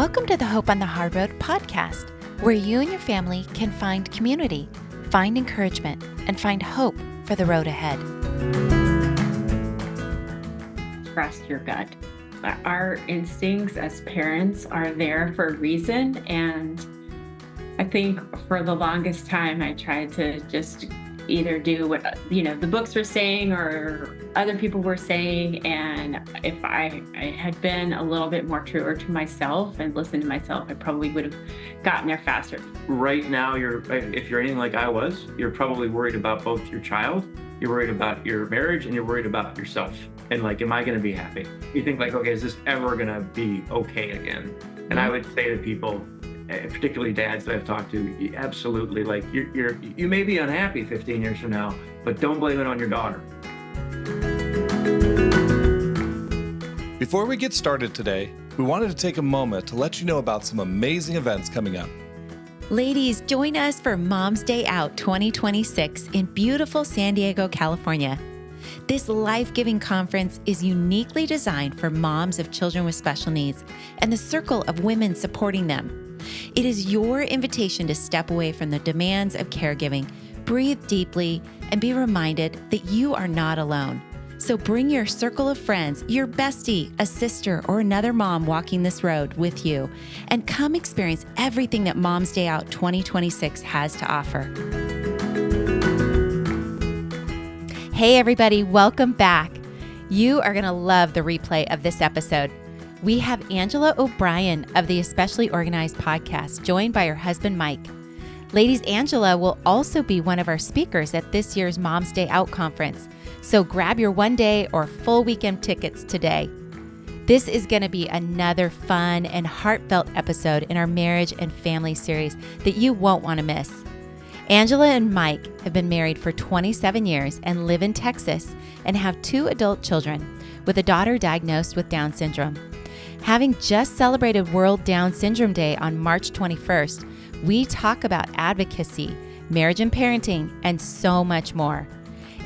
Welcome to the Hope on the Hard Road podcast, where you and your family can find community, find encouragement, and find hope for the road ahead. Trust your gut. Our instincts as parents are there for a reason. And I think for the longest time, I tried to just either do what, the books were saying or other people were saying. And if I had been a little bit more truer to myself and listened to myself, I probably would have gotten there faster. Right now, if you're anything like I was, you're probably worried about both your child, you're worried about your marriage, and you're worried about yourself. And like, am I going to be happy? You think like, okay, is this ever going to be okay again? And I would say to people, particularly dads that I've talked to, absolutely, like you may be unhappy 15 years from now, but don't blame it on your daughter. Before we get started today, we wanted to take a moment to let you know about some amazing events coming up. Ladies, join us for Mom's Day Out 2026 in beautiful San Diego, California. This life-giving conference is uniquely designed for moms of children with special needs and the circle of women supporting them. It is your invitation to step away from the demands of caregiving, breathe deeply, and be reminded that you are not alone. So bring your circle of friends, your bestie, a sister, or another mom walking this road with you, and come experience everything that Mom's Day Out 2026 has to offer. Hey everybody, welcome back. You are going to love the replay of this episode. We have Angela O'Brien of the Especially Organized podcast, joined by her husband, Mike. Ladies, Angela will also be one of our speakers at this year's Mom's Day Out conference. So grab your one-day or full weekend tickets today. This is going to be another fun and heartfelt episode in our marriage and family series that you won't want to miss. Angela and Mike have been married for 27 years and live in Texas and have 2 adult children, with a daughter diagnosed with Down syndrome. Having just celebrated World Down Syndrome Day on March 21st, we talk about advocacy, marriage and parenting, and so much more.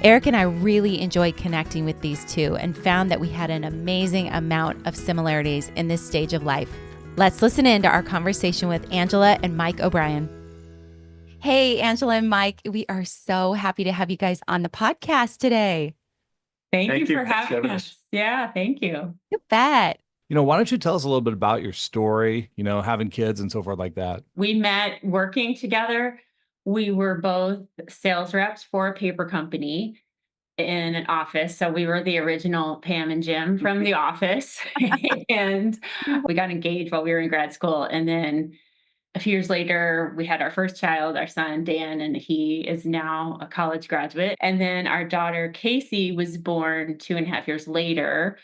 Eric and I really enjoyed connecting with these two and found that we had an amazing amount of similarities in this stage of life. Let's listen in to our conversation with Angela and Mike O'Brien. Hey, Angela and Mike, we are so happy to have you guys on the podcast today. Thank you for having us. Yeah, thank you. You bet. Why don't you tell us a little bit about your story, having kids and so forth like that? We met working together. We were both sales reps for a paper company in an office. So we were the original Pam and Jim from The Office. And we got engaged while we were in grad school. And then a few years later, we had our first child, our son, Dan, and he is now a college graduate. And then our daughter, Casey, was born 2.5 years later.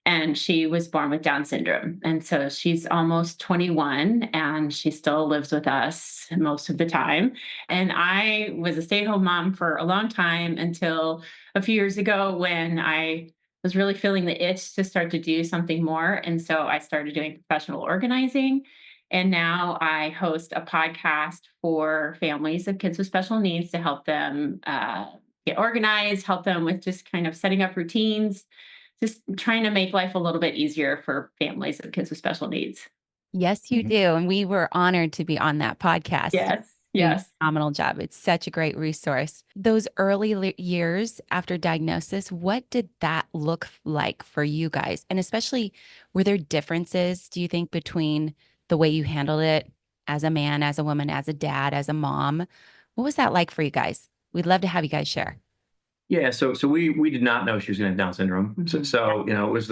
And she was born with Down syndrome. And so she's almost 21 and she still lives with us most of the time. And I was a stay-at-home mom for a long time until a few years ago when I was really feeling the itch to start to do something more. And so I started doing professional organizing. And now I host a podcast for families of kids with special needs to help them get organized, help them with just kind of setting up routines, just trying to make life a little bit easier for families of kids with special needs. Yes, you do. And we were honored to be on that podcast. Yes. Phenomenal job. It's such a great resource. Those early years after diagnosis, what did that look like for you guys? And especially, were there differences, do you think, between the way you handled it as a man, as a woman, as a dad, as a mom? What was that like for you guys? We'd love to have you guys share. Yeah, so we did not know she was going to have Down syndrome. Mm-hmm. It was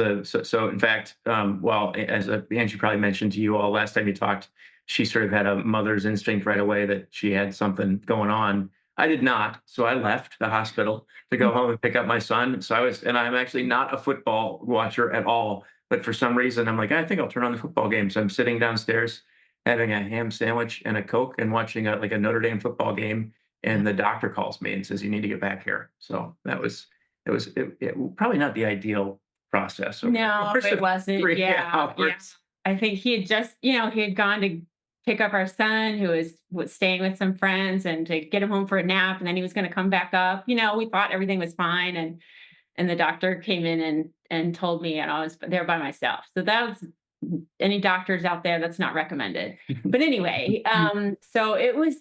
in fact, as Angie probably mentioned to you all last time you talked, she sort of had a mother's instinct right away that she had something going on. I did not, so I left the hospital to go home and pick up my son. And I'm actually not a football watcher at all, but for some reason I'm like, I think I'll turn on the football game. So I'm sitting downstairs having a ham sandwich and a Coke and watching a Notre Dame football game. And the doctor calls me and says, you need to get back here. So it was probably not the ideal process. No, it wasn't. Yeah. I think he had just, he had gone to pick up our son who was staying with some friends and to get him home for a nap. And then he was going to come back up. We thought everything was fine. And the doctor came in and told me, and I was there by myself. So that was any doctors out there, that's not recommended. But anyway, so it was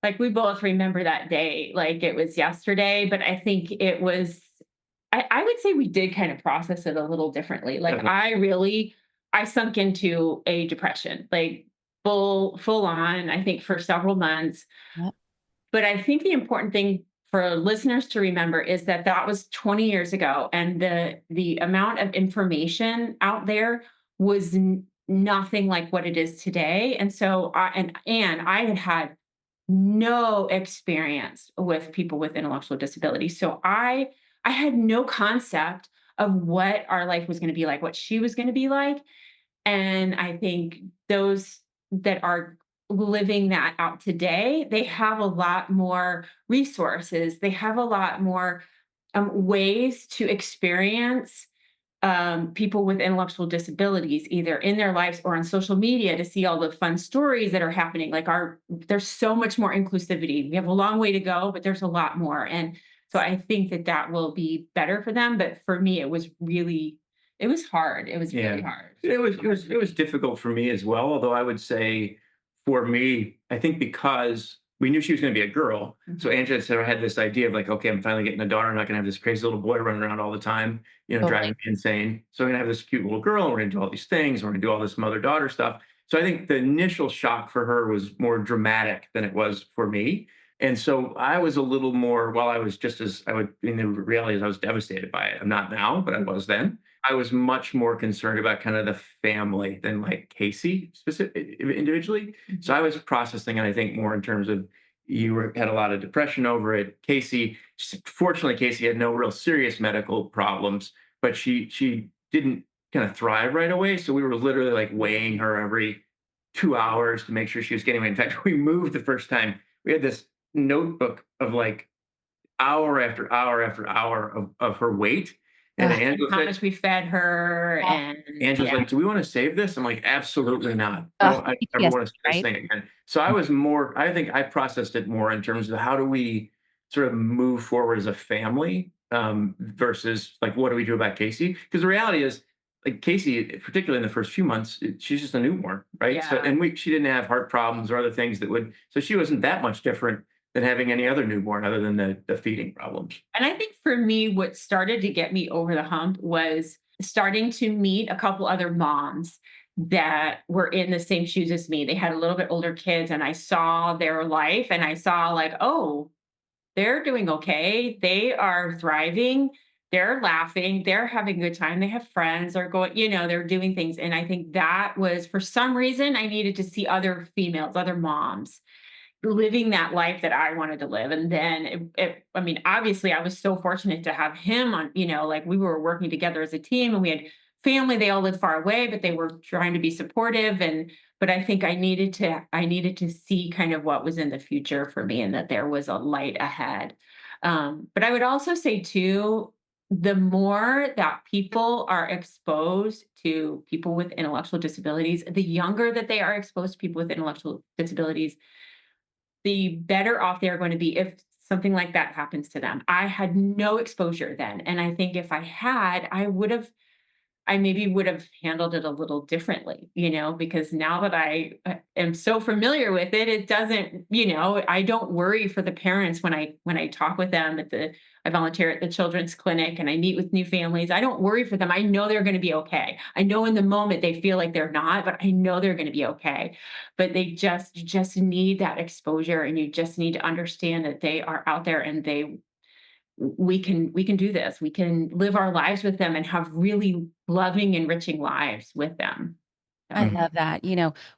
like, we both remember that day like it was yesterday, but I think it was, I would say we did kind of process it a little differently. Like, I sunk into a depression, like full on, I think for several months. Yep. But I think the important thing for listeners to remember is that that was 20 years ago, and the amount of information out there was nothing like what it is today. And so I had had no experience with people with intellectual disabilities. So I had no concept of what our life was going to be like, what she was going to be like. And I think those that are living that out today, they have a lot more resources. They have a lot more ways to experience people with intellectual disabilities, either in their lives or on social media, to see all the fun stories that are happening. Like, there's so much more inclusivity. We have a long way to go, but there's a lot more. And so I think that that will be better for them. But for me, it was hard. It was really hard. It was difficult for me as well. Although I would say, for me, I think because we knew she was going to be a girl, so Angela said I had this idea of like, okay, I'm finally getting a daughter. I'm not going to have this crazy little boy running around all the time, driving me insane. So I'm going to have this cute little girl, and we're going to do all these things. We're going to do all this mother-daughter stuff. So I think the initial shock for her was more dramatic than it was for me. And so I was a little more, while I was just as I would, in the reality is I was devastated by it. I'm not now, but I was then. I was much more concerned about kind of the family than like Casey individually. So I was processing it, I think, more in terms of had a lot of depression over it. Fortunately, Casey had no real serious medical problems, but she didn't kind of thrive right away. So we were literally like weighing her every 2 hours to make sure she was getting away. In fact, we moved the first time. We had this notebook of like hour after hour after hour of her weight. And Angela how said, much we fed her. And Angela's like, do we want to save this? I'm like, absolutely not. I never want to see this thing again. So I think I processed it more in terms of how do we sort of move forward as a family, versus like, what do we do about Casey? Because the reality is, like, Casey, particularly in the first few months, she's just a newborn, right? Yeah. So, and she didn't have heart problems or other things so she wasn't that much different than having any other newborn, other than the feeding problems. And I think for me, what started to get me over the hump was starting to meet a couple other moms that were in the same shoes as me. They had a little bit older kids, and I saw their life, and I saw like, oh, they're doing okay. They are thriving. They're laughing. They're having a good time. They have friends. They're going, they're doing things. And I think that was, for some reason, I needed to see other females, other moms living that life that I wanted to live. And then I mean, obviously I was so fortunate to have him on, like, we were working together as a team, and we had family. They all lived far away, but they were trying to be supportive. But I think I needed to see kind of what was in the future for me, and that there was a light ahead. But I would also say too, the more that people are exposed to people with intellectual disabilities, the younger that they are exposed to people with intellectual disabilities, the better off they're going to be if something like that happens to them. I had no exposure then. And I think if I had, I maybe would have handled it a little differently, because now that I am so familiar with it, it doesn't, I don't worry for the parents when I talk with them I volunteer at the children's clinic, and I meet with new families. I don't worry for them. I know they're going to be okay. I know in the moment they feel like they're not, but I know they're going to be okay. But they just need that exposure, and you just need to understand that they are out there, and we can do this. We can live our lives with them and have really loving, enriching lives with them. I love that.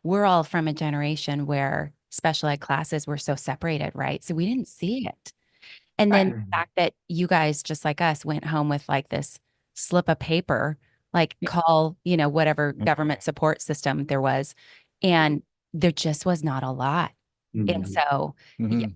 We're all from a generation where special ed classes were so separated, right? So we didn't see it. And then the fact that you guys, just like us, went home with like this slip of paper, like call, whatever government support system there was, and there just was not a lot. And so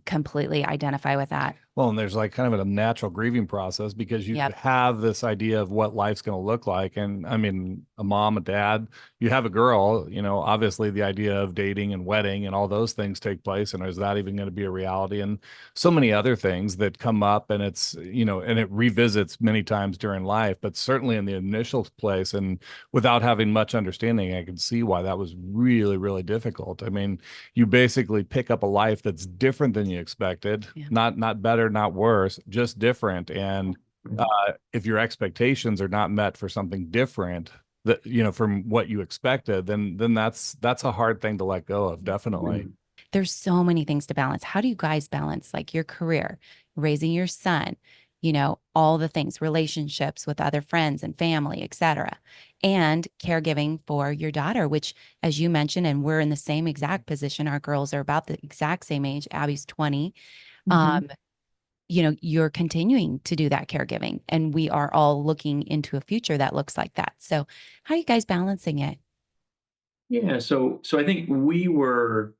completely identify with that. Well, and there's like kind of a natural grieving process because you Yep. have this idea of what life's going to look like. And I mean, a mom, a dad, you have a girl, obviously the idea of dating and wedding and all those things take place. And is that even going to be a reality? And so many other things that come up, and and it revisits many times during life, but certainly in the initial place. And without having much understanding, I can see why that was really, really difficult. I mean, you basically pick up a life that's different than you expected, Yeah. not better, not worse, just different. And if your expectations are not met for something different that from what you expected, then that's a hard thing to let go of, definitely. There's so many things to balance. How do you guys balance like your career, raising your son, all the things, relationships with other friends and family, etc., and caregiving for your daughter, which, as you mentioned, and we're in the same exact position. Our girls are about the exact same age. Abby's 20. Mhm. Um, you're continuing to do that caregiving, and we are all looking into a future that looks like that. So, how are you guys balancing it? Yeah, so I think we were,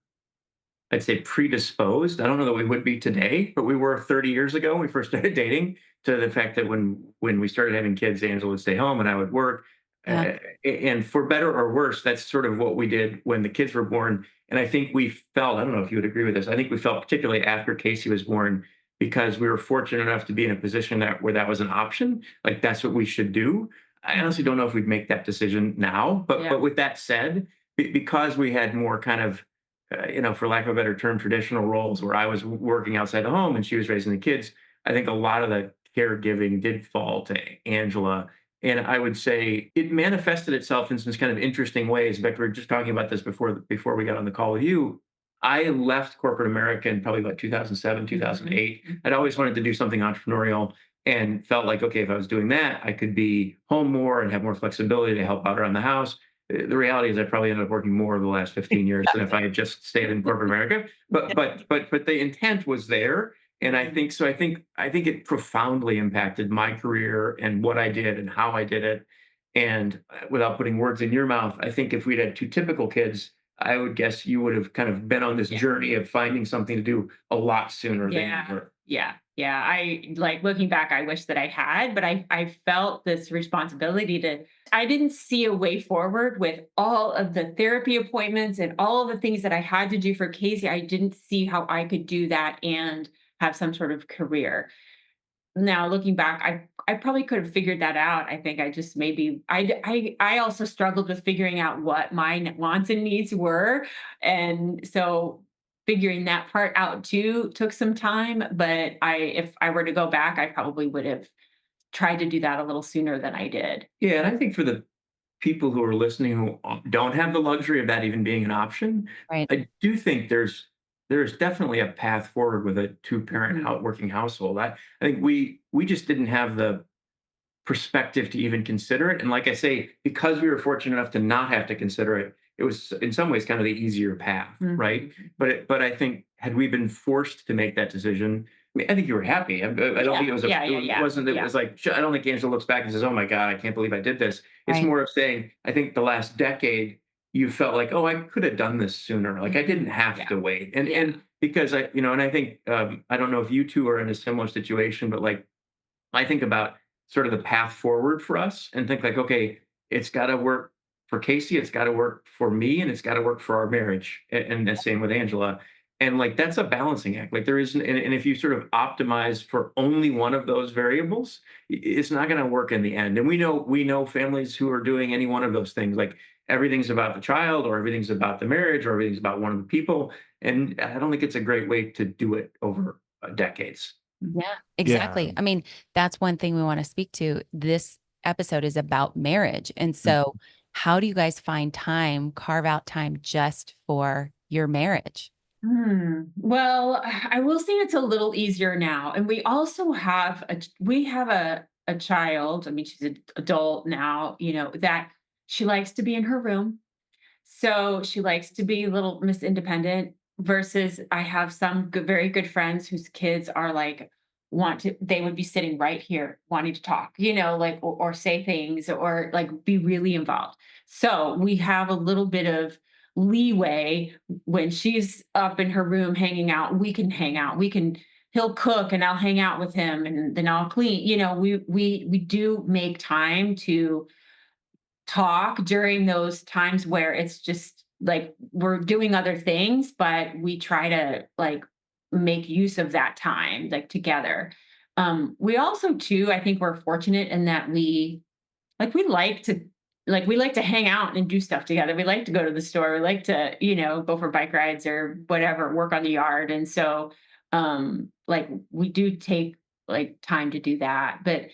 I'd say, predisposed. I don't know that we would be today, but we were 30 years ago when we first started dating, to the fact that when we started having kids, Angela would stay home and I would work. Yeah. And for better or worse, that's sort of what we did when the kids were born. And I think we felt, I don't know if you would agree with this, I think we felt particularly after Casey was born, because we were fortunate enough to be in a position where that was an option, like that's what we should do. I honestly don't know if we'd make that decision now, but Yeah. but with that said, because we had more kind of for lack of a better term, traditional roles where I was working outside the home and she was raising the kids, I think a lot of the caregiving did fall to Angela. And I would say it manifested itself in some kind of interesting ways. In fact, we were just talking about this before we got on the call with you. I left corporate America in probably about 2007, 2008. I'd always wanted to do something entrepreneurial and felt like, okay, if I was doing that, I could be home more and have more flexibility to help out around the house. The reality is I probably ended up working more over the last 15 years than if I had just stayed in corporate America. But the intent was there. And I think so. I think it profoundly impacted my career and what I did and how I did it. And without putting words in your mouth, I think if we'd had two typical kids, I would guess you would have kind of been on this Yeah. journey of finding something to do a lot sooner than you were. Yeah. I like looking back, I wish that I had, but I felt this responsibility to, I didn't see a way forward with all of the therapy appointments and all of the things that I had to do for Casey. I didn't see how I could do that and have some sort of career. Now looking back, I probably could have figured that out. I think I just maybe I also struggled with figuring out what my wants and needs were, and so figuring that part out too took some time. But if I were to go back, I probably would have tried to do that a little sooner than I did. Yeah, and I think for the people who are listening who don't have the luxury of that even being an option, Right. I do think there's definitely a path forward with a two-parent Mhm. working household. I think we just didn't have the perspective to even consider it. And like I say, because we were fortunate enough to not have to consider it, it was in some ways kind of the easier path, right? Mhm. But I think had we been forced to make that decision, I mean, I think you were happy. I don't think it was it wasn't. It Yeah. was like I don't think Angela looks back and says, "Oh my God, I can't believe I did this." It's Right. more of saying, I think the last decade, you felt like, "Oh, I could have done this sooner. Like I didn't have Yeah. to wait." And Yeah. because and I think I don't know if you two are in a similar situation, but like I think about sort of the path forward for us and think like, okay, it's got to work for Casey, it's got to work for me, and it's got to work for our marriage. And the same with Angela. And like that's a balancing act. Like there isn't, and if you sort of optimize for only one of those variables, it's not going to work in the end. And we know families who are doing any one of those things. Like everything's about the child, or everything's about the marriage, or everything's about one of the people. And I don't think it's a great way to do it over decades. Yeah, Yeah. exactly. I mean, that's one thing we want to speak to. This episode is about marriage. And so, how do you guys find time, carve out time just for your marriage? Well, I will say it's a little easier now, and we also have a child. I mean, she's an adult now. That she likes to be in her room. So she likes to be little Miss Independent versus I have some very good friends whose kids are like, they would be sitting right here wanting to talk, like, or say things or like be really involved. So we have a little bit of leeway when she's up in her room hanging out. We can hang out. We can he'll cook and I'll hang out with him and then I'll clean. We do make time to talk during those times where it's just like we're doing other things, but we try to like make use of that time like together. We also too, I think we're fortunate in that we like to hang out and do stuff together. We like to go to the store. We like to, go for bike rides or whatever, work on the yard. And so like we do take like time to do that. But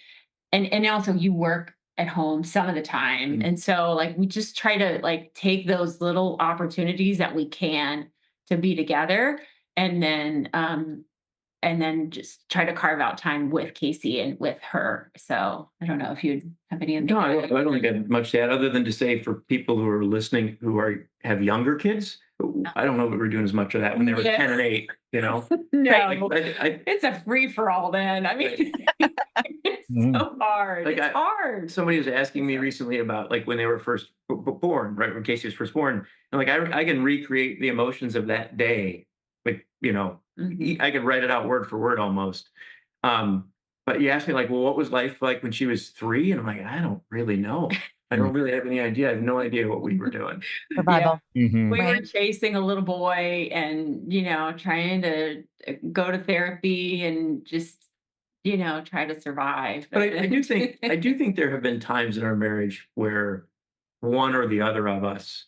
and also you work at home some of the time. And so like we just try to like take those little opportunities that we can to be together and then just try to carve out time with Casey and with her. So I don't know if you'd have any No, I don't think I have much to add other than to say for people who are listening have younger kids, I don't know that we're doing as much of that when they were 10 and 8, No, it's a free for all then. I mean, it's so hard. It's hard. Somebody was asking me recently about like when they were first born, right? When Casey was first born. And like I can recreate the emotions of that day. Like, I could write it out word for word almost. But you asked me like, well, what was life like when she was 3? And I'm like, I don't really know. I don't really have any idea. I have no idea what we were doing. Survival. We were chasing a little boy and, trying to go to therapy and just, try to survive. But I do think there have been times in our marriage where one or the other of us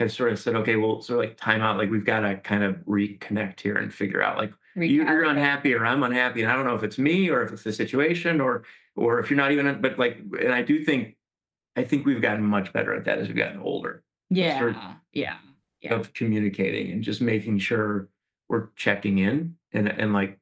have sort of said, okay, well, sort of like time out, like we've got to kind of reconnect here and figure out like you're unhappy or I'm unhappy. And I don't know if it's me or if it's the situation or if you're not even, but like, and I think we've gotten much better at that as we've gotten older. Yeah. Of communicating and just making sure we're checking in and like,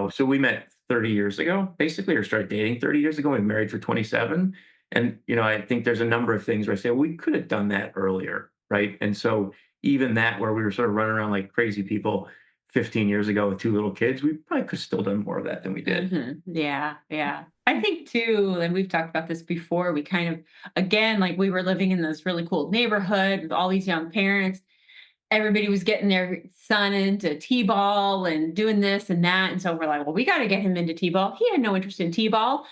so we met 30 years ago, basically, or started dating 30 years ago. We married for 27. And, I think there's a number of things where I say, we could have done that earlier. Right. And so even that where we were sort of running around like crazy people 15 years ago with 2 little kids, we probably could have still done more of that than we did. Yeah. I think too, and we've talked about this before, we kind of, again, like we were living in this really cool neighborhood with all these young parents. Everybody was getting their son into T-ball and doing this and that. And so we're like, well, we got to get him into T-ball. He had no interest in T-ball,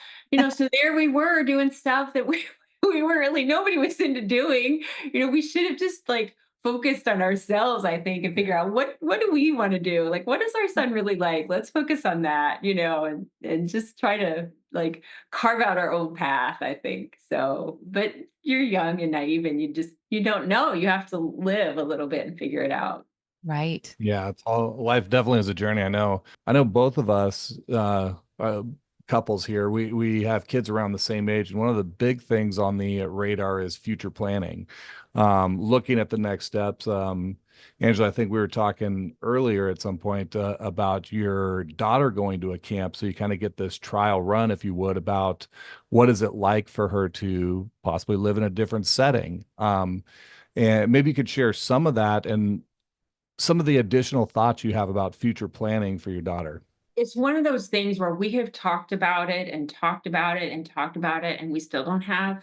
so there we were doing stuff that we weren't really, nobody was into doing. We should have just like focused on ourselves, I think, and figure out what do we want to do? Like, what does our son really like? Let's focus on that, and just try to like carve out our own path, I think. So, but you're young and naive and you don't know. You have to live a little bit and figure it out. Right. Yeah, it's all life definitely is a journey. I know both of us, couples here, we have kids around the same age. And one of the big things on the radar is future planning, looking at the next steps. Angela, I think we were talking earlier at some point about your daughter going to a camp. So you kind of get this trial run, if you would, about what is it like for her to possibly live in a different setting. And maybe you could share some of that and some of the additional thoughts you have about future planning for your daughter. It's one of those things where we have talked about it and talked about it and talked about it, and we still don't have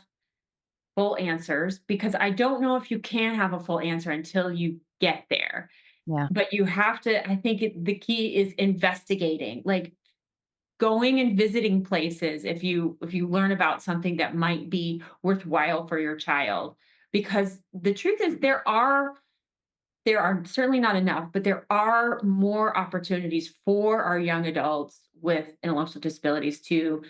full answers because I don't know if you can have a full answer until you get there. Yeah. But you have to, I think the key is investigating, like going and visiting places if you learn about something that might be worthwhile for your child. Because the truth is there are certainly not enough, but there are more opportunities for our young adults with intellectual disabilities to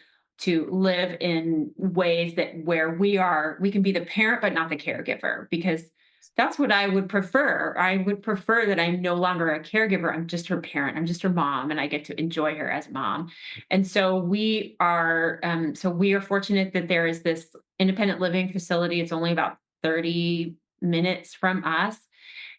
live in ways where we can be the parent but not the caregiver, because that's what I would prefer. I would prefer that I'm no longer a caregiver. I'm just her parent. I'm just her mom, and I get to enjoy her as mom. And so we are fortunate that there is this independent living facility. It's only about 30 minutes from us.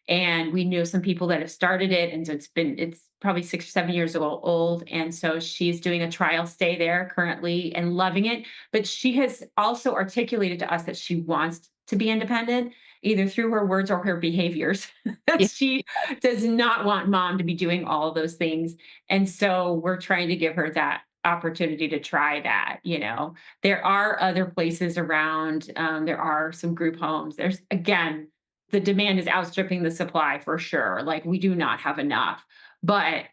And we knew some people that have started it. And so it's probably 6 or 7 years old. And so she's doing a trial stay there currently and loving it. But she has also articulated to us that she wants to be independent, either through her words or her behaviors. Yeah. She does not want mom to be doing all of those things. And so we're trying to give her that opportunity to try that. There are other places around. There are some group homes. There's, again, the demand is outstripping the supply for sure. Like we do not have enough, But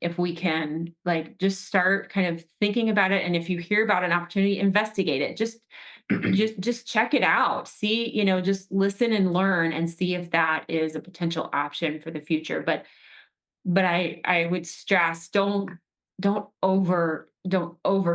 if we can like just start kind of thinking about it, and if you hear about an opportunity, investigate it. Just check it out. See, just listen and learn and see if that is a potential option for the future. But I would stress, don't over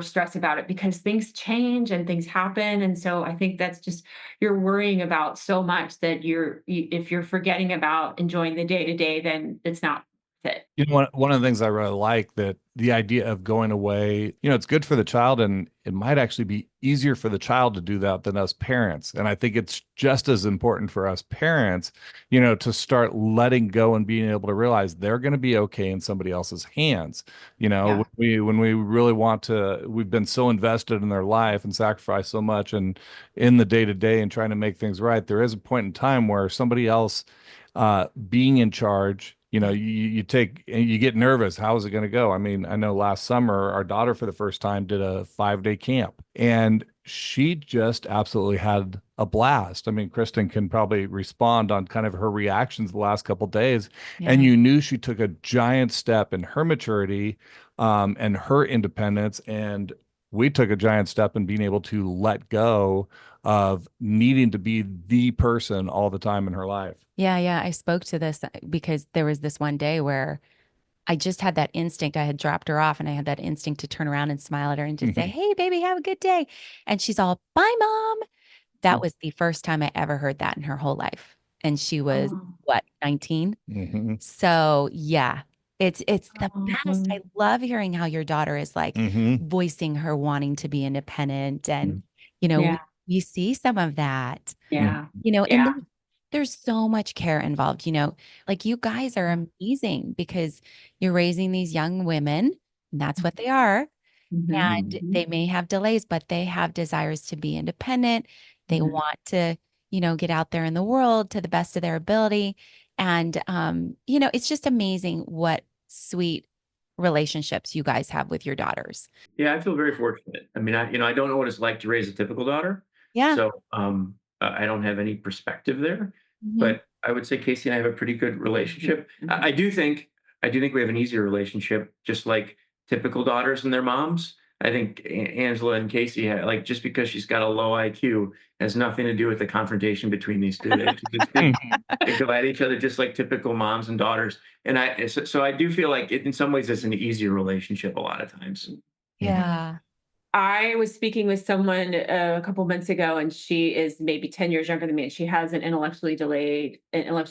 stress about it, because things change and things happen. And so I think that's just, you're worrying about so much that if you're forgetting about enjoying the day to day, then it's not worth it. You know, one of the things I really like, that the idea of going away, it's good for the child, and it might actually be easier for the child to do that than us parents. And I think it's just as important for us parents, to start letting go and being able to realize they're going to be okay in somebody else's hands. Yeah. When we really want to, we've been so invested in their life and sacrificed so much and in the day to day and trying to make things right. There is a point in time where somebody else being in charge, you get nervous. How is it going to go? I mean, I know last summer our daughter for the first time did a 5-day camp, and she just absolutely had a blast. I mean, Kristen can probably respond on kind of her reactions the last couple of days, and Yeah. you knew she took a giant step in her maturity, and her independence, and we took a giant step in being able to let go of needing to be the person all the time in her life. Yeah, yeah. I spoke to this because there was this one day where I just had that instinct. I had dropped her off and I had that instinct to turn around and smile at her and just say, "Hey, baby, have a good day." And she's all, "Bye, mom." That was the first time I ever heard that in her whole life. And she was Oh, what, 19? Mhm. So yeah, it's the best. I oh, love hearing how your daughter is like Mhm. voicing her wanting to be independent. And, you know, we, yeah, we see some of that, Mhm. yeah, and yeah. there's so much care involved, like you guys are amazing because you're raising these young women, and that's what they are. Mhm, And Mhm. they may have delays, but they have desires to be independent. They mhm. want to, get out there in the world to the best of their ability. And, it's just amazing what sweet relationships you guys have with your daughters. Yeah, I feel very fortunate. I mean, I don't know what it's like to raise a typical daughter, Yeah. so I don't have any perspective there. Hmm. But I would say Casey and I have a pretty good relationship. Mhm. I do think we have an easier relationship, just like typical daughters and their moms. I think Angela and Casey like, just because she's got a low IQ has nothing to do with the confrontation between these two. They go at each other just like typical moms and daughters. And so I do feel like in some ways it's an easier relationship a lot of times. Yeah. I was speaking with someone a couple months ago, and she is maybe 10 years younger than me. And she has an intellectually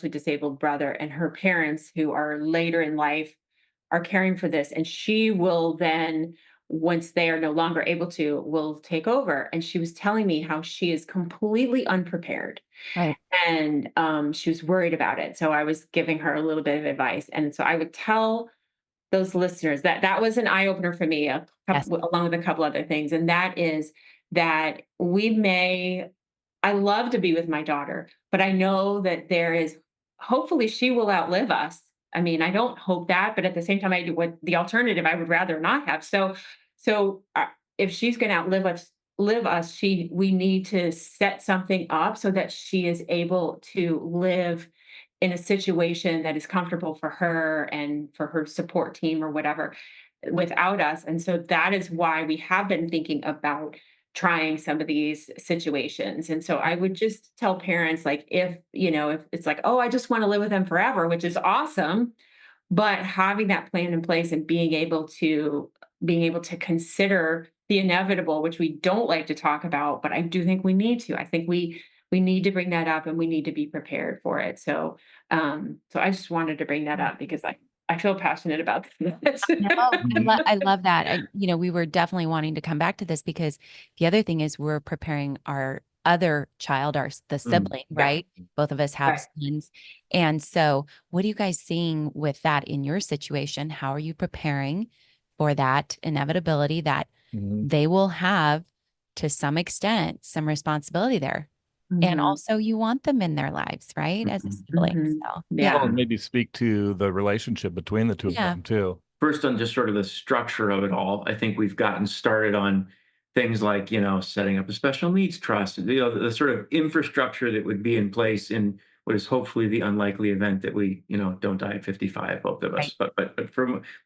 disabled brother, and her parents, who are later in life, are caring for this. And she will then, once they are no longer able to, will take over. And she was telling me how she is completely unprepared, Right. and she was worried about it. So I was giving her a little bit of advice. And so I would tell those listeners that was an eye opener for me, Yes. along with a couple other things, and that is that we may. I love to be with my daughter, but I know that there is. Hopefully, she will outlive us. I mean, I don't hope that, but at the same time, I do what the alternative I would rather not have. So if she's going to live us, we need to set something up so that she is able to live in a situation that is comfortable for her and for her support team or whatever without us. And so that is why we have been thinking about trying some of these situations. And so I would just tell parents, like, if it's like, oh, I just want to live with them forever, which is awesome, but having that plan in place and being able to consider the inevitable, which we don't like to talk about, but I do think we need to. I think we need to bring that up, and we need to be prepared for it. So I just wanted to bring that up because I feel passionate about this. No, I love that. We were definitely wanting to come back to this because the other thing is we're preparing our other child, the Mm. sibling, Yeah. right? Both of us have Right. sons. And so what are you guys seeing with that in your situation? How are you preparing for that inevitability that Mhm. they will have, to some extent, some responsibility there? And Mhm. also you want them in their lives, right? As a Mhm. sibling. Mhm. So yeah. Well, Yeah. and maybe speak to the relationship between the two of Yeah. them too. First, on just sort of the structure of it all, I think we've gotten started on things like, setting up a special needs trust, the sort of infrastructure that would be in place in what is hopefully the unlikely event that we, don't die at 55, both of Right. us.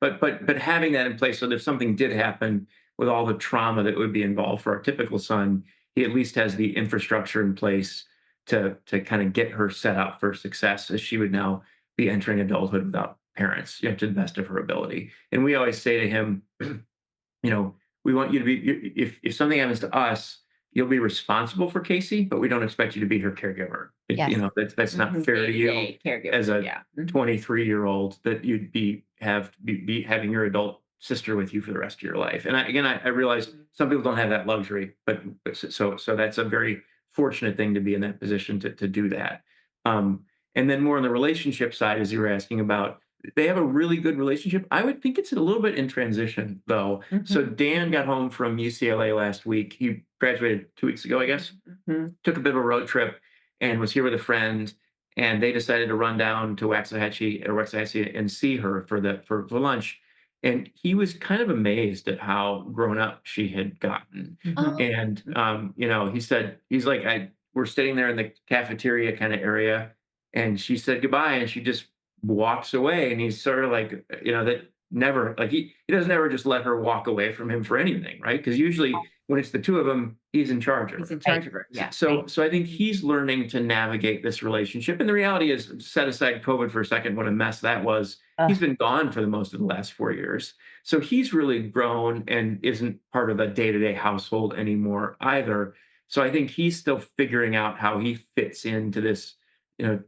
But having that in place so that if something did happen with all the trauma that would be involved for our typical son, he at least has the infrastructure in place to kind of get her set up for success as she would now be entering adulthood without parents, to the best of her ability. And we always say to him, we want you to be, if something happens to us, you'll be responsible for Casey, but we don't expect you to be her caregiver. Yes. That's not fair to you Day-to-day caregiver. as a Yeah. 23-year-old that you'd be having your adult sister with you for the rest of your life. And I realize some people don't have that luxury, but so that's a very fortunate thing to be in that position to do that. Um, and then more on the relationship side, as you were asking about, they have a really good relationship. I would think it's a little bit in transition, though. So Mhm. Dan got home from UCLA last week. He graduated 2 weeks ago, I guess. Mhm. Took a bit of a road trip and was here with a friend. And they decided to run down to Waxahachie and see her for lunch. And he was kind of amazed at how grown up she had gotten. Mhm. Oh, And he said he's like, I we're sitting there in the cafeteria kind of area, and she said goodbye, and she just walks away, and he's sort of like, that never like he doesn't ever just let her walk away from him for anything, right? Because usually when it's the two of them, he's in charge of He's in her. charge of her. Yeah. So I think Mhm. he's learning to navigate this relationship. And the reality is, set aside COVID for a second, what a mess that was. He's been gone for the most of the last 4 years. So he's really grown and isn't part of a day-to-day household anymore either. So I think he's still figuring out how he fits into this,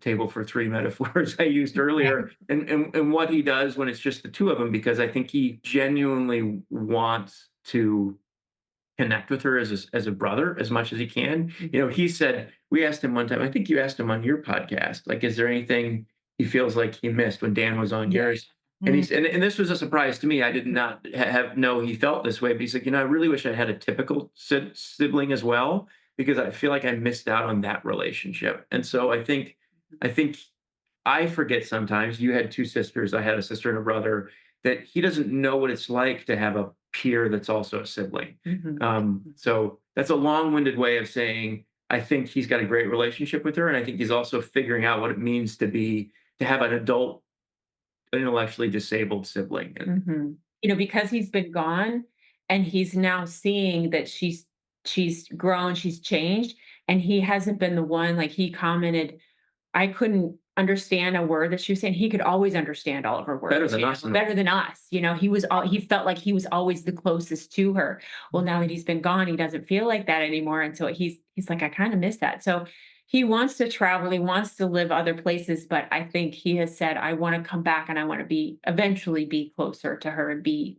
table for three metaphors I used earlier, and what he does when it's just the two of them, because I think he genuinely wants to connect with her as a brother as much as he can. He said, we asked him one time, I think you asked him on your podcast, like, is there anything he feels like he missed when Dan was on Yeah. yours? And mm, and this was a surprise to me. I did not have know he felt this way, but he's like, I really wish I had a typical sibling as well, because I feel like I missed out on that relationship. And so I think I forget sometimes. You had two sisters. I had a sister and a brother. That he doesn't know what it's like to have a peer that's also a sibling. Mhm. So that's a long-winded way of saying I think he's got a great relationship with her, and I think he's also figuring out what it means to have an adult intellectually disabled sibling. And Mhm. Because he's been gone and he's now seeing that she's grown, she's changed, and he hasn't been the one, like, he commented, I couldn't understand a word that she was saying. He could always understand all of her better words, than us. better than us. He felt like he was always the closest to her. Well, now that he's been gone, he doesn't feel like that anymore. And so he's like, I kind of miss that. So he wants to travel, he wants to live other places, but I think he has said, I want to come back and I want to eventually be closer to her and be,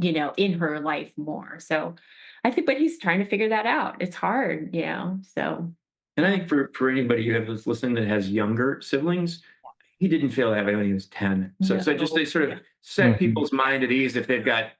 in her life more. So I think, but he's trying to figure that out. It's hard. So And I yeah. think for anybody who has listening that has younger siblings, he didn't feel that way when he was 10. So just No. they sort of Yeah. set people's mind at ease if they've got,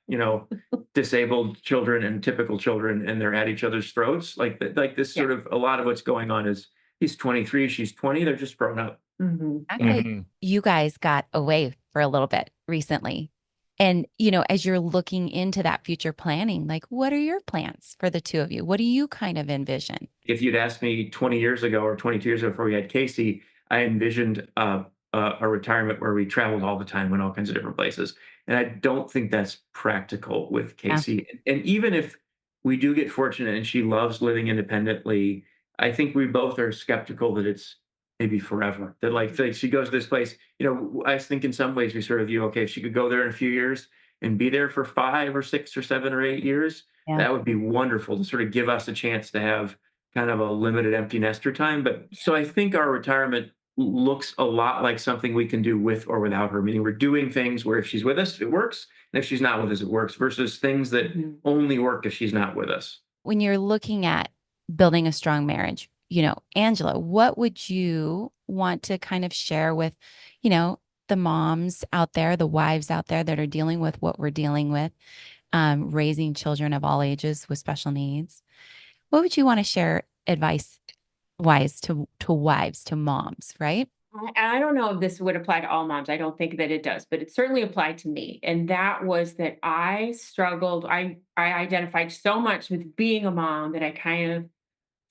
disabled children and typical children and they're at each other's throats. Like this Yeah. sort of a lot of what's going on is he's 23, she's 20, they're just grown up. Mhm. sounds like Mhm. you guys got away for a little bit recently. And, as you're looking into that future planning, like, what are your plans for the two of you? What do you kind of envision? If you'd asked me 20 years ago or 22 years ago before we had Casey, I envisioned a retirement where we traveled all the time, went all kinds of different places. And I don't think that's practical with Yeah. Casey. And even if we do get fortunate and she loves living independently, I think we both are skeptical that it's maybe forever. That like she goes to this place, I think in some ways we sort of view, okay, if she could go there in a few years and be there for 5 or 6 or 7 or 8 years, Yeah. that would be wonderful to sort of give us a chance to have kind of a limited empty nester time. But so I think our retirement looks a lot like something we can do with or without her, meaning we're doing things where if she's with us, it works. And if she's not with us, it works, versus things that Mhm. only work if she's not with us. When you're looking at building a strong marriage, Angela, what would you want to kind of share with, you know, the moms out there, the wives out there that are dealing with what we're dealing with, raising children of all ages with special needs? What would you want to share advice wise to wives, to moms, right? I don't know if this would apply to all moms. I don't think that it does, but it certainly applied to me. And that was that I struggled. I identified so much with being a mom that I kind of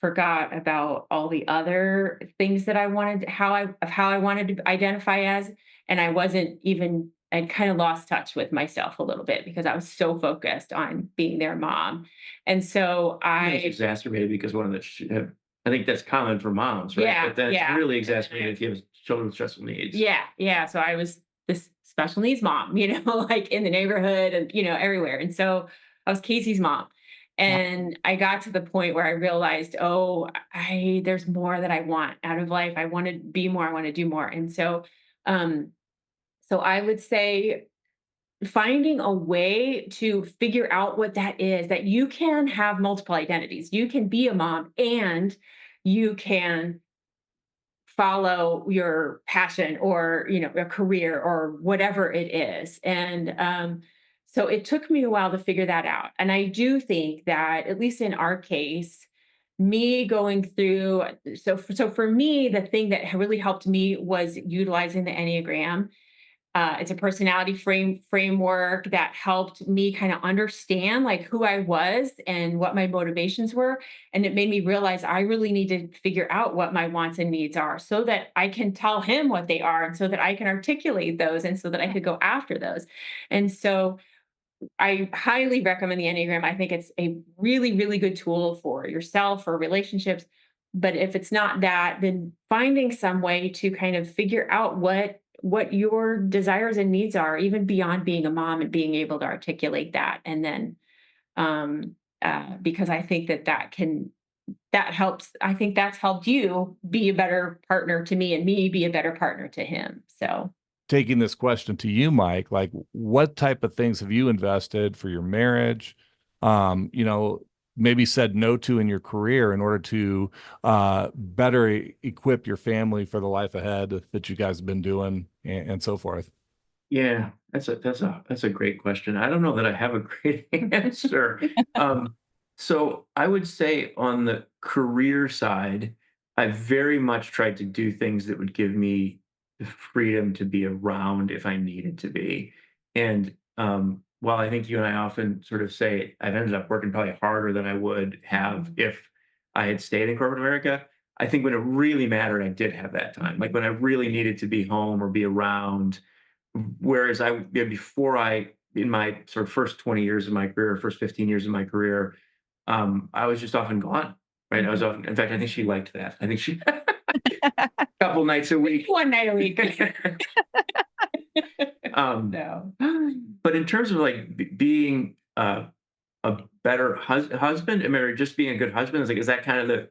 forgot about all the other things that I wanted, how I wanted to identify as, and I kind of lost touch with myself a little bit because I was so focused on being their mom. And so It's exacerbated because one of I think that's common for moms, right? Yeah, But then it's yeah. really exacerbated if you have children with special needs. Yeah. So I was this special needs mom, like in the neighborhood and, everywhere. And so I was Casey's mom. And I got to the point where I realized, oh, there's more that I want out of life. I want to be more. I want to do more. And um, so I would say finding a way to figure out what that is, that you can have multiple identities. You can be a mom and you can follow your passion or a career or whatever it is. And so it took me a while to figure that out. And I do think that, at least in our case, me going through, so for me, the thing that really helped me was utilizing the Enneagram. It's a personality framework that helped me kind of understand like who I was and what my motivations were. And it made me realize I really need to figure out what my wants and needs are so that I can tell him what they are and so that I can articulate those and so that I could go after those. And so I highly recommend the Enneagram. I think it's a really, really good tool for yourself, for relationships. But if it's not that, then finding some way to kind of figure out what your desires and needs are, even beyond being a mom, and being able to articulate that. And then because I think that helps. I think that's helped you be a better partner to me and me be a better partner to him. So Taking this question to you, Mike, like what type of things have you invested for your marriage? Maybe said no to in your career in order to better equip your family for the life ahead that you guys have been doing and so forth. Yeah, that's a great question. I don't know that I have a great answer. So I would say on the career side, I very much tried to do things that would give me the freedom to be around if I needed to be. And while I think you and I often sort of say I've ended up working probably harder than I would have if I had stayed in corporate America, I think when it really mattered, I did have that time. Like when I really needed to be home or be around. Whereas before in my sort of first 20 years of my career, first 15 years of my career, I was just often gone, right? I was often, in fact, I think she liked that. I think she, a couple nights a week. one night a week. No. But in terms of like being a better husband, I mean, or just being a good husband, is that kind of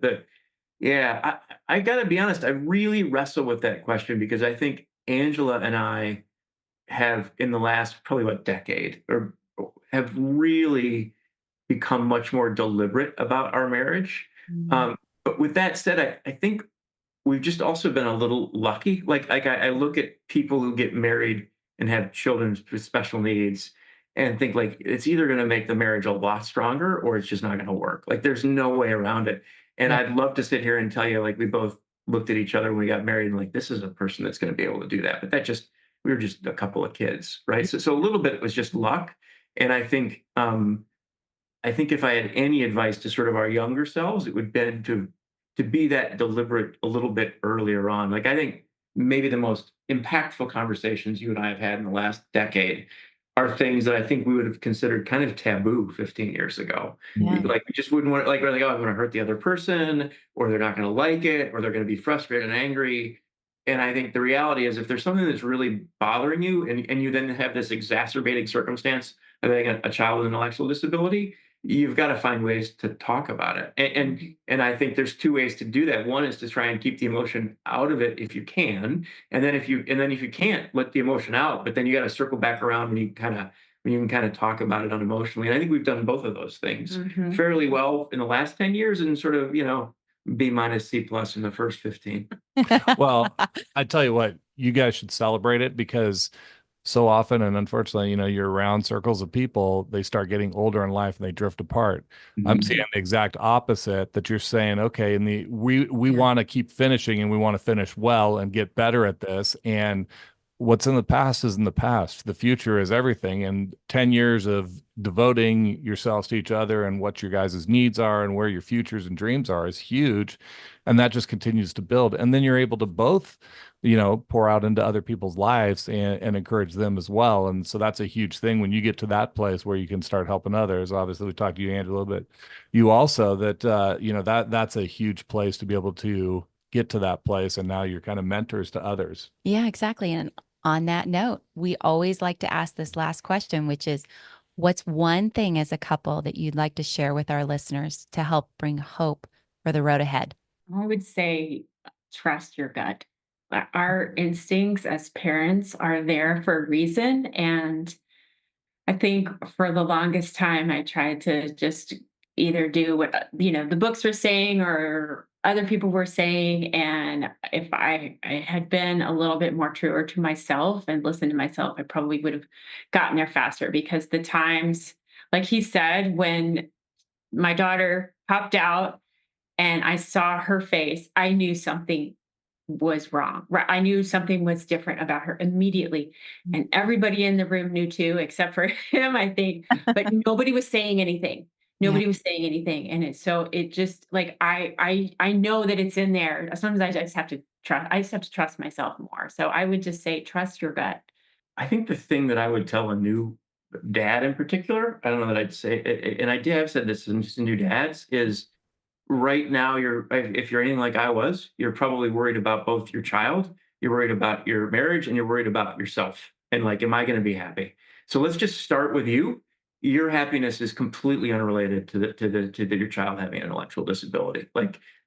yeah, I gotta be honest, I really wrestle with that question because I think Angela and I have in the last probably decade or have really become much more deliberate about our marriage. But with that said, I think we've just also been a little lucky. Like I look at people who get married and have children with special needs and think like it's either going to make the marriage a lot stronger or it's just not going to work. Like there's no way around it. And Yeah. I'd love to sit here and tell you like we both looked at each other when we got married and like this is a person that's going to be able to do that. But we were just a couple of kids, right? So a little bit it was just luck. And I think if I had any advice to sort of our younger selves, it would be to be that deliberate a little bit earlier on. Like I think maybe the most impactful conversations you and I have had in the last decade are things that I think we would have considered kind of taboo 15 years ago. Yeah. Like we just wouldn't want to like we're like, oh, I'm gonna hurt the other person, or they're not gonna like it, or they're gonna be frustrated and angry. And I think the reality is if there's something that's really bothering you and you then have this exacerbating circumstance of having a child with an intellectual disability, you've got to find ways to talk about it. And I think there's two ways to do that. One is to try and keep the emotion out of it if you can. And then if you can't, let the emotion out, but then you got to circle back around when you can kind of talk about it unemotionally. And I think we've done both of those things fairly well in the last 10 years and sort of, B minus C plus in the first 15. Well, I tell you what, you guys should celebrate it because so often, and unfortunately, you're around circles of people, they start getting older in life and they drift apart. I'm seeing the exact opposite that you're saying, okay, we want to keep finishing and we want to finish well and get better at this. And what's in the past is in the past. The future is everything. And 10 years of devoting yourselves to each other and what your guys' needs are and where your futures and dreams are is huge. And that just continues to build. And then you're able to both, pour out into other people's lives and encourage them as well. And so that's a huge thing when you get to that place where you can start helping others. Obviously, we talked to you, Angela, but you also that's a huge place to be able to get to that place. And now you're kind of mentors to others. Yeah, exactly. And on that note, we always like to ask this last question, which is, what's one thing as a couple that you'd like to share with our listeners to help bring hope for the road ahead? I would say trust your gut. Our instincts as parents are there for a reason. And I think for the longest time, I tried to just either do what, the books were saying or other people were saying. And if I had been a little bit more truer to myself and listened to myself, I probably would have gotten there faster, because the times, like he said, when my daughter popped out and I saw her face, I knew something was wrong. Right. I knew something was different about her immediately. And everybody in the room knew too, except for him, I think. But nobody was saying anything. Yeah. Nobody was saying anything. And it just like I know that it's in there. Sometimes I just have to trust myself more. So I would just say trust your gut. I think the thing that I would tell a new dad in particular, I don't know that I'd say, and I've said this to new dads, is right now if you're anything like I was, you're probably worried about both your child, you're worried about your marriage, and you're worried about yourself. And like, am I going to be happy? So let's just start with you. Your happiness is completely unrelated to your child having an intellectual disability.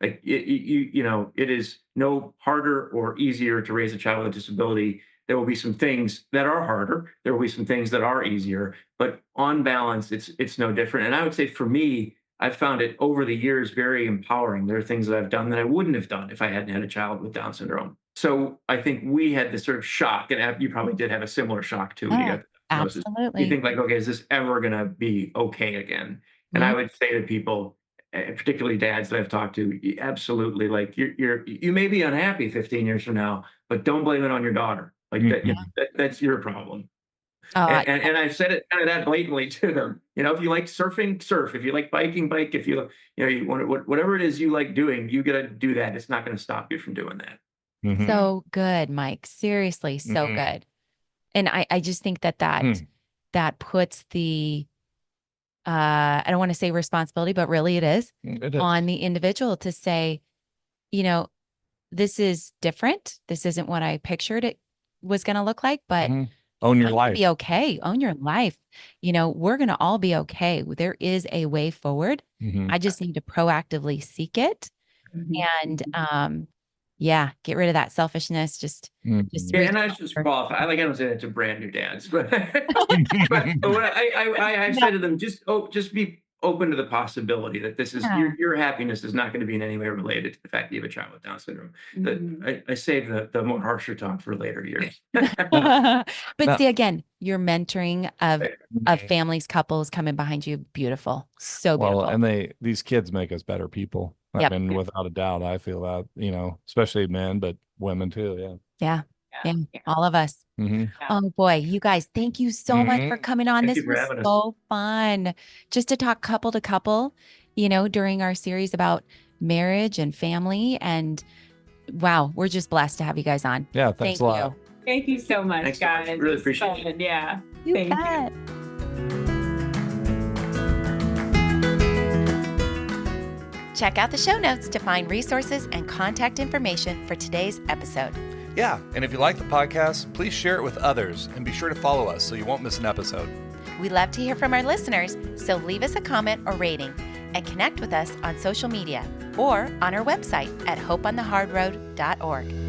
It is no harder or easier to raise a child with a disability. There will be some things that are harder. There will be some things that are easier, but on balance, it's no different. And I would say for me, I've found it over the years very empowering. There are things that I've done that I wouldn't have done if I hadn't had a child with Down syndrome. So I think we had this sort of shock, and you probably did have a similar shock too when you got the diagnosis. Absolutely. You think like, okay, is this ever going to be okay again? And I would say to people, particularly dads that I've talked to, absolutely, like you may be unhappy 15 years from now, but don't blame it on your daughter. Like that's your problem. And I said it kind of that blatantly to them. If you like surfing, surf. If you like biking, bike. If you want whatever it is you like doing, you got to do that. It's not going to stop you from doing that. Mhm. So good, Mike. Seriously, so good. And I just think that puts the I don't want to say responsibility, but really it is on the individual to say, this is different. This isn't what I pictured it was going to look like, but own your life. Be okay. Own your life. We're going to all be okay. There is a way forward. I just need to proactively seek it. And get rid of that selfishness. And I just qualify. I don't say that to brand new dads, but what I said to them, just be open to the possibility that this is your happiness is not going to be in any way related to the fact that you have a child with Down syndrome. I save the more harsher talk for later years. But see, again, your mentoring of families, couples coming behind you, beautiful, so beautiful. Well, and these kids make us better people. I mean, without a doubt, I feel that, especially men, but women too. Yeah. All of us. Oh boy, you guys, thank you so much for coming on. This was so fun just to talk couple to couple, during our series about marriage and family. And wow, we're just blessed to have you guys on. Yeah, thanks a lot. Thank you so much, Thanks guys. So much. Really appreciate it. Yeah. Thank you. Check out the show notes to find resources and contact information for today's episode. Yeah, and if you like the podcast, please share it with others and be sure to follow us so you won't miss an episode. We love to hear from our listeners, so leave us a comment or rating and connect with us on social media or on our website at hopeonthehardroad.org.